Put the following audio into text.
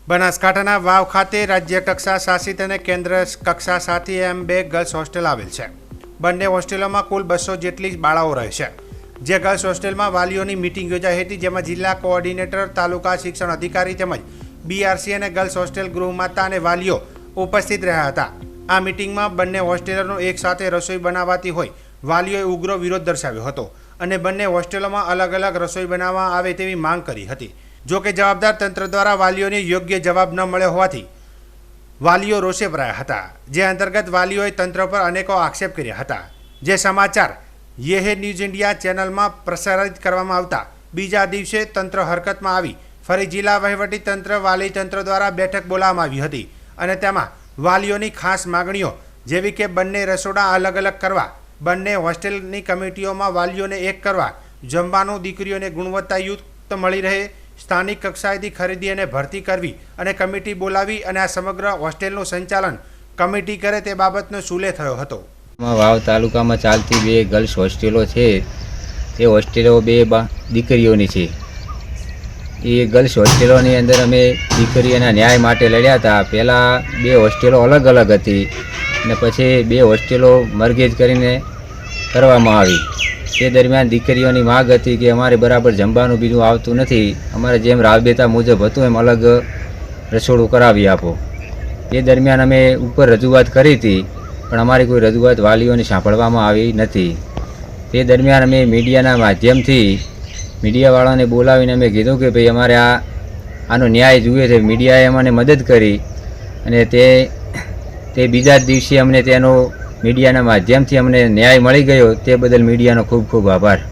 બનાસકાંઠાના વાવ ખાતે રાજ્ય કક્ષા શાસિત અને કેન્દ્ર કક્ષા સાથે એમ 2 ગર્લ્સ હોસ્ટેલ આવેલ છે। બંને હોસ્ટેલોમાં કુલ 200 જેટલી બાળાઓ રહે છે। જે ગર્લ્સ હોસ્ટેલમાં વાલીઓની મીટિંગ યોજાઈ હતી, જેમાં જિલ્લા કોઓર્ડિનેટર, તાલુકા શિક્ષણ અધિકારી તેમજ બીઆરસી અને ગર્લ્સ હોસ્ટેલ ગૃહમાતા અને વાલીઓ ઉપસ્થિત રહ્યા હતા। આ મીટિંગમાં બંને હોસ્ટેલનો એક સાથે રસોઈ બનાવાતી હોય વાલીઓએ ઉગ્ર વિરોધ દર્શાવ્યો હતો અને બંને હોસ્ટેલોમાં અલગ અલગ રસોઈ બનાવવામાં આવે તેવી માંગ કરી હતી। જો કે જવાબદાર તંત્ર દ્વારા વાલીઓને યોગ્ય જવાબ ન મળ્યો હોવાથી વાલીઓ રોષે ભરાયા હતા, જે અંતર્ગત વાલીઓએ તંત્ર પર અનેકો આક્ષેપ કર્યા હતા। જે સમાચાર યે ન્યૂઝ ઇન્ડિયા ચેનલમાં પ્રસારિત કરવામાં આવતા બીજા દિવસે તંત્ર હરકતમાં આવી ફરી જિલ્લા વહીવટી તંત્ર વાલી તંત્ર દ્વારા બેઠક બોલાવવામાં આવી હતી અને તેમાં વાલીઓની ખાસ માગણીઓ જેવી કે બંને રસોડા અલગ અલગ કરવા, બંને હોસ્ટેલની કમિટીઓમાં વાલીઓને એક કરવા, જમવાનું દીકરીઓને ગુણવત્તાયુક્ત મળી રહે, સ્થાનિક કક્ષાએથી ખરીદી અને ભરતી કરવી અને કમિટી બોલાવી અને આ સમગ્ર હોસ્ટેલનું સંચાલન કમિટી કરે તે બાબતનો સુલે થયો હતો। વાવ તાલુકામાં ચાલતી 2 ગર્લ્સ હોસ્ટેલો છે। એ હોસ્ટેલો 2 દીકરીઓની છે। એ ગર્લ્સ હોસ્ટેલોની અંદર અમે દીકરીઓના ન્યાય માટે લડ્યા હતા। પહેલાં 2 હોસ્ટેલો અલગ અલગ હતી અને પછી 2 હોસ્ટેલો મર્ગેજ કરીને કરવામાં આવી। તે દરમિયાન દીકરીઓની માગ હતી કે અમારે બરાબર જમવાનું બીજું આવતું નથી, અમારે જેમ રાબેતા મુજબ હતું એમ અલગ રસોડું કરાવી આપો। તે દરમિયાન અમે ઉપર રજૂઆત કરી હતી, પણ અમારી કોઈ રજૂઆત વાલીઓને સાંભળવામાં આવી નથી। તે દરમિયાન અમે મીડિયાના માધ્યમથી મીડિયાવાળાને બોલાવીને અમે કીધું કે ભાઈ અમારે આનો ન્યાય જોઈએ છે। મીડિયાએ અમને મદદ કરી અને તે બીજા જ દિવસે અમને તેનો મીડિયાના માધ્યમથી અમને ન્યાય મળી ગયો। તે બદલ મીડિયાનો ખૂબ ખૂબ આભાર।